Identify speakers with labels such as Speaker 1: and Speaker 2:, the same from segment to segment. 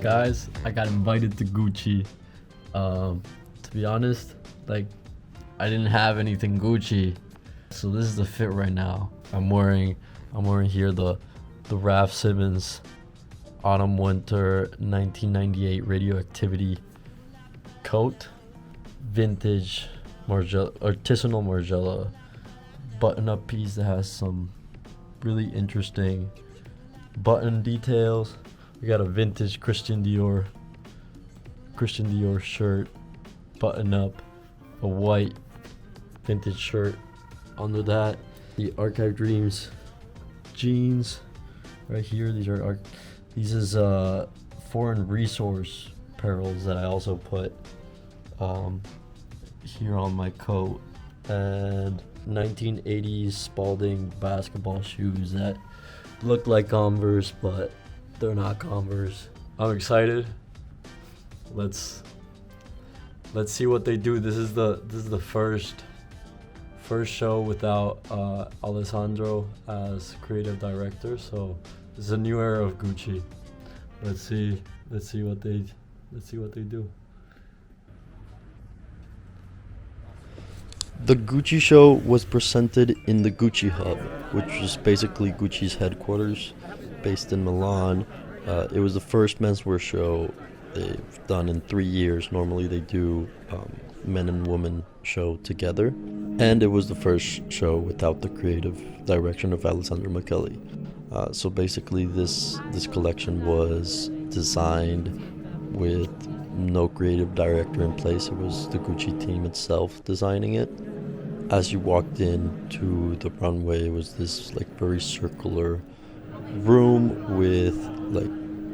Speaker 1: Guys, I got invited to Gucci. To be honest, like, I didn't have anything Gucci, so this is the fit right now. I'm wearing here the Raf Simons Autumn Winter 1998 Radioactivity coat, vintage artisanal Margiela button-up piece that has some really interesting button details. We got a vintage Christian Dior shirt, button up, a white vintage shirt under that. The Archive Dreams jeans right here. These is foreign resource apparels that I also put here on my coat, and 1980s Spalding basketball shoes that look like Converse, but they're not Converse. I'm excited. Let's see what they do. This is the first show without Alessandro as creative director, so this is a new era of Gucci. Let's see what they do.
Speaker 2: The Gucci show was presented in the Gucci Hub, which is basically Gucci's headquarters, based in Milan. It was the first menswear show they've done in 3 years. Normally they do men and women show together, and it was the first show without the creative direction of Alessandro Michele. So basically this collection was designed with no creative director in place. It was the Gucci team itself designing it. As you walked into the runway, it was this like very circular room with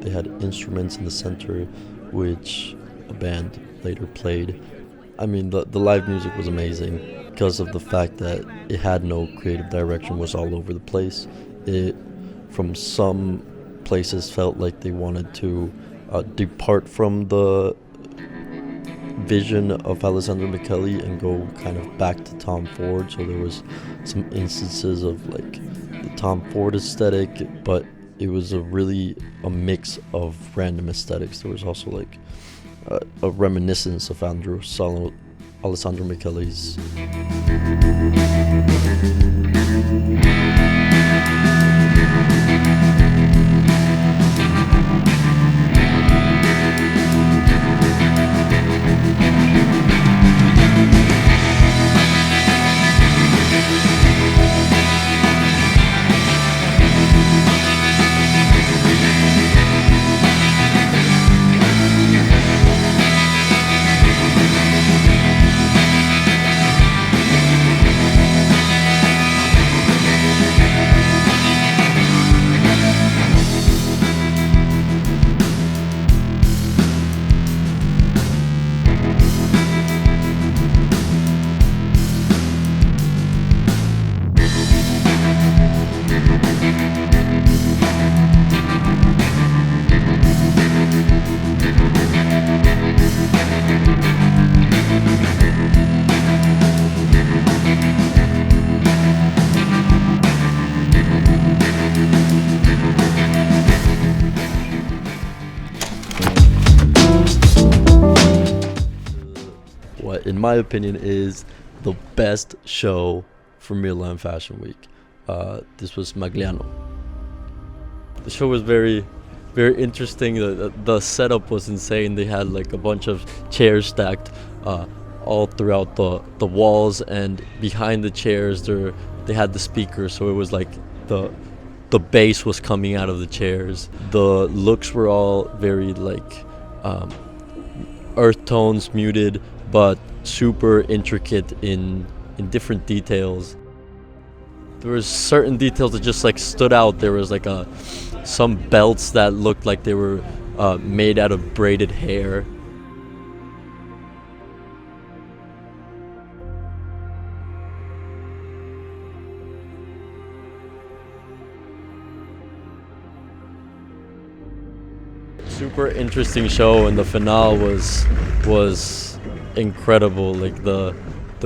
Speaker 2: they had instruments in the center, which a band later played. I mean, the live music was amazing because of the fact that it had no creative direction, was all over the place. It, from some places, felt like they wanted to depart from the vision of Alessandro Michele and go kind of back to Tom Ford. So there was some instances of like the Tom Ford aesthetic, but it was a mix of random aesthetics. There was also like a reminiscence of Alessandro Michele's. What, in my opinion, is the best show for Milan Fashion Week. This was Magano. The show was very, very interesting. The setup was insane. They had like a bunch of chairs stacked all throughout the walls, and behind the chairs they had the speakers, so it was like the bass was coming out of the chairs. The looks were all very like earth tones, muted, but super intricate in different details. There was certain details that just like stood out. There was like some belts that looked like they were made out of braided hair. Super interesting show, and the finale was incredible. Like the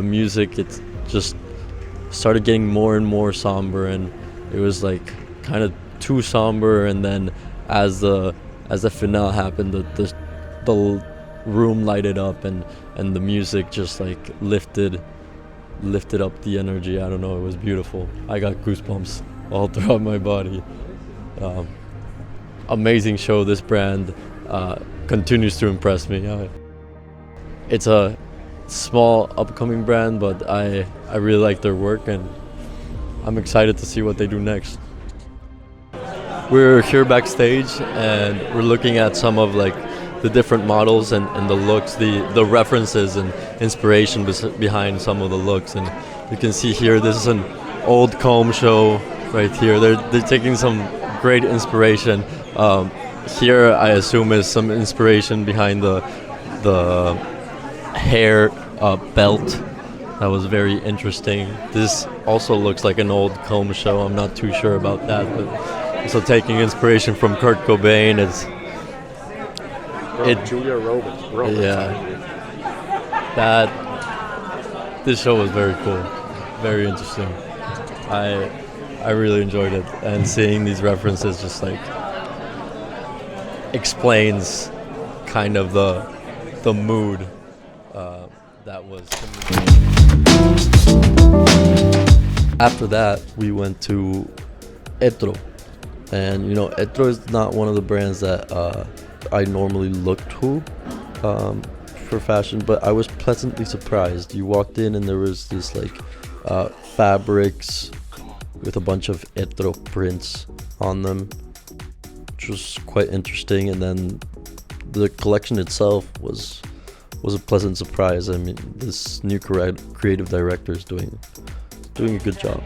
Speaker 2: music, it just started getting more and more somber, and it was like kind of too somber, and then as the as the finale happened, the room lighted up and the music just like lifted up the energy. I don't know, it was beautiful. I got goosebumps all throughout my body. Amazing show. This brand continues to impress me. It's a small upcoming brand, but I really like their work, and I'm excited to see what they do next. We're here backstage and we're looking at some of like the different models and the looks, the references and inspiration behind some of the looks. And you can see here, this is an old comb show right here. They're taking some great inspiration. Here I assume is some inspiration behind the hair belt. That was very interesting. This also looks like an old comb show. I'm not too sure about that, but also taking inspiration from Kurt Cobain.
Speaker 3: Julia Roberts.
Speaker 2: This show was very cool, very interesting. I really enjoyed it, and seeing these references just like explains kind of the mood that was. After that, we went to Etro, and you know, Etro is not one of the brands that I normally look to for fashion, but I was pleasantly surprised. You walked in and there was this like fabrics with a bunch of Etro prints on them, which was quite interesting. And then the collection itself was a pleasant surprise. I mean, this new creative director is doing a good job.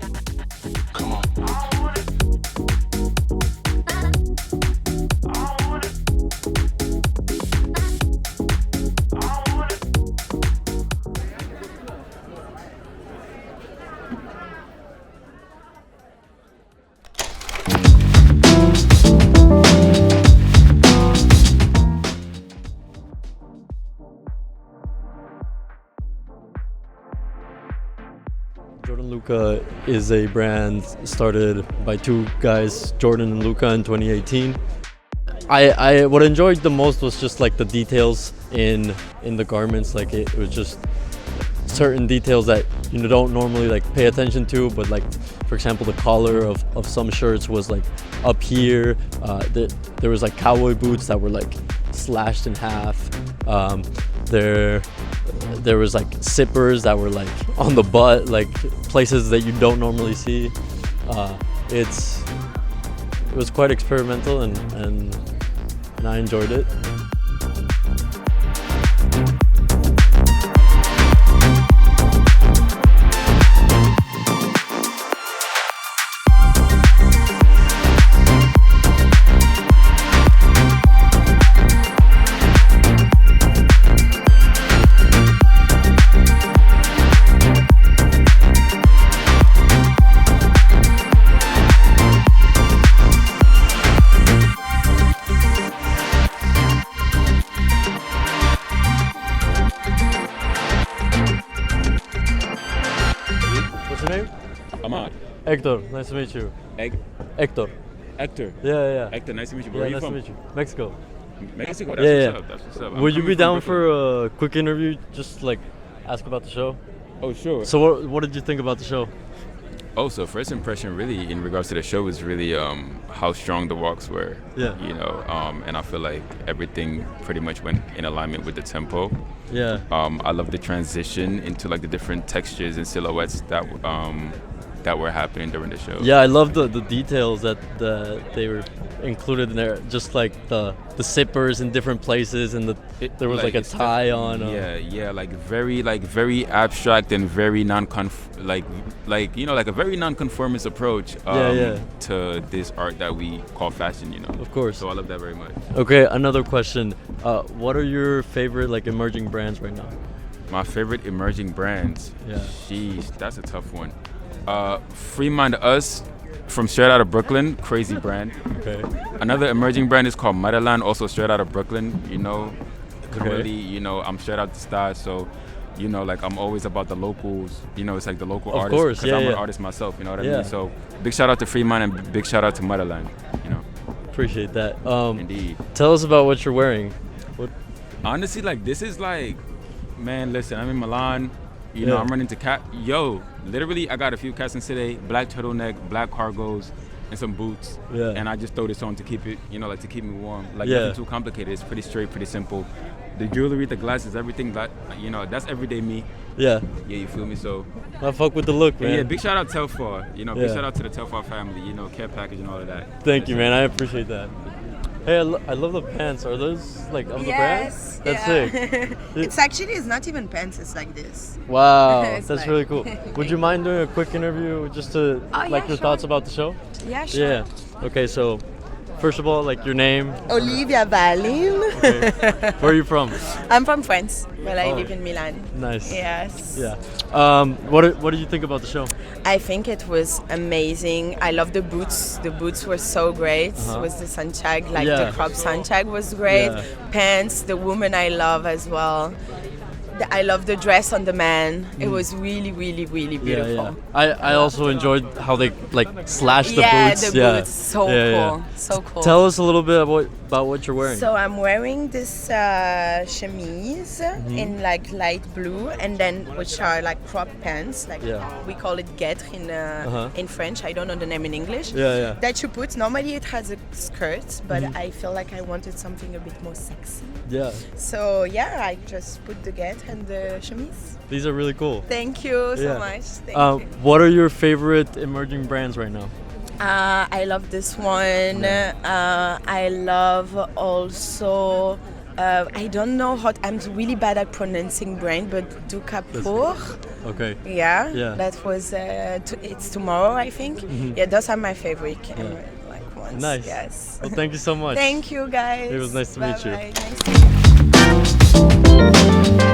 Speaker 2: Jordan Luca is a brand started by two guys, Jordan and Luca, in 2018. I what I enjoyed the most was just like the details in the garments. Like it was just certain details that you don't normally like pay attention to, but like for example the collar of some shirts was like up here. There was like cowboy boots that were like slashed in half. There was like zippers that were like on the butt, like places that you don't normally see. It was quite experimental, and I enjoyed it. Hector, nice to meet you. Hector.
Speaker 3: Hector.
Speaker 2: Yeah.
Speaker 3: Hector, nice to meet you. Where
Speaker 2: Yeah,
Speaker 3: are you
Speaker 2: nice
Speaker 3: from?
Speaker 2: to meet you. Mexico.
Speaker 3: Mexico?
Speaker 2: Yeah.
Speaker 3: That's what's up.
Speaker 2: Would you be down for a quick interview? Just like ask about the show.
Speaker 3: Oh, sure.
Speaker 2: So what did you think about the show?
Speaker 3: Oh, so first impression really in regards to the show was really how strong the walks were.
Speaker 2: Yeah.
Speaker 3: You know, and I feel like everything pretty much went in alignment with the tempo.
Speaker 2: Yeah.
Speaker 3: I love the transition into like the different textures and silhouettes that were happening during the show.
Speaker 2: Yeah, I love the details that they were included in there. Just like the zippers in different places, and there was like a tie on.
Speaker 3: Yeah, like very abstract and very like a very non-conformist approach to this art that we call fashion. You know.
Speaker 2: Of course.
Speaker 3: So I love that very much.
Speaker 2: Okay, another question. What are your favorite like emerging brands right now?
Speaker 3: My favorite emerging brands.
Speaker 2: Yeah.
Speaker 3: Sheesh, that's a tough one. Free Mind Us from straight out of Brooklyn, crazy brand.
Speaker 2: Okay.
Speaker 3: Another emerging brand is called Motherland, also straight out of Brooklyn. You know,
Speaker 2: Okay.
Speaker 3: really, I'm straight out the style, so like I'm always about the locals. It's like the local
Speaker 2: Of
Speaker 3: artists.
Speaker 2: course,
Speaker 3: because
Speaker 2: yeah,
Speaker 3: I'm an
Speaker 2: yeah.
Speaker 3: artist myself. You know what I
Speaker 2: Yeah.
Speaker 3: mean? So big shout out to Free Mind and big shout out to Motherland.
Speaker 1: Appreciate that.
Speaker 3: Indeed.
Speaker 1: Tell us about what you're wearing. What?
Speaker 3: Honestly, like this is like, man, listen, I'm in Milan. You know,
Speaker 1: Yeah.
Speaker 3: I'm running to literally, I got a few castings today. Black turtleneck, black cargos, and some boots.
Speaker 1: Yeah.
Speaker 3: And I just throw this on to keep it, you know, like to keep me warm. Like
Speaker 1: Yeah.
Speaker 3: nothing too complicated. It's pretty straight, pretty simple. The jewelry, the glasses, everything that, you know, that's everyday me.
Speaker 1: Yeah.
Speaker 3: Yeah, you feel me? So,
Speaker 1: I fuck with the look, man.
Speaker 3: yeah, big shout out Telfar. You know, big
Speaker 1: Yeah.
Speaker 3: shout out to the Telfar family. You know, care package and all of that.
Speaker 1: Thank you, man. I appreciate that. Hey, I love the pants. Are those like of the brand? That's sick.
Speaker 4: It's not even pants, it's like this.
Speaker 1: Wow,
Speaker 4: It's
Speaker 1: that's
Speaker 4: like-
Speaker 1: really cool. Would you mind doing a quick interview just to
Speaker 4: Oh,
Speaker 1: like
Speaker 4: yeah,
Speaker 1: your
Speaker 4: sure.
Speaker 1: thoughts about the show?
Speaker 4: Yeah, sure.
Speaker 1: Yeah. Okay, so first of all, like your name.
Speaker 4: Olivia Valin.
Speaker 1: Where are you from?
Speaker 4: I'm from France, but I
Speaker 1: Oh.
Speaker 4: live in Milan.
Speaker 1: Nice.
Speaker 4: Yes.
Speaker 1: Yeah. What do you think about the show?
Speaker 4: I think it was amazing. I love the boots. The boots were so great. With the sunshag, like
Speaker 1: Yeah.
Speaker 4: the crop sunshag was great.
Speaker 1: Yeah.
Speaker 4: Pants, the woman I love as well. I love the dress on the man. It was really, really, really beautiful.
Speaker 1: Yeah. I also enjoyed how they like slashed the boots.
Speaker 4: The boots, so
Speaker 1: Yeah,
Speaker 4: cool,
Speaker 1: yeah.
Speaker 4: so cool.
Speaker 1: Tell us a little bit about what you're wearing.
Speaker 4: So I'm wearing this chemise in like light blue, and then which are like crop pants, like
Speaker 1: Yeah.
Speaker 4: we call it guêtre in French. I don't know the name in English.
Speaker 1: Yeah.
Speaker 4: That you put. Normally it has a skirt, but I feel like I wanted something a bit more sexy.
Speaker 1: Yeah.
Speaker 4: So yeah, I just put the guêtre and the chemise.
Speaker 1: These are really cool.
Speaker 4: Thank you so
Speaker 1: Yeah.
Speaker 4: much. Thank you.
Speaker 1: What are your favorite emerging brands right now?
Speaker 4: I love this one. I love also. I don't know how. I'm really bad at pronouncing brand, but Ducapour.
Speaker 1: Okay.
Speaker 4: Yeah.
Speaker 1: Yeah.
Speaker 4: That was. It's tomorrow, I think. Yeah, those are my favorite. Like ones.
Speaker 1: Nice.
Speaker 4: Yes.
Speaker 1: Well, thank you so much.
Speaker 4: Thank you, guys.
Speaker 1: It was nice to meet you.
Speaker 4: Bye-bye. Nice to meet you.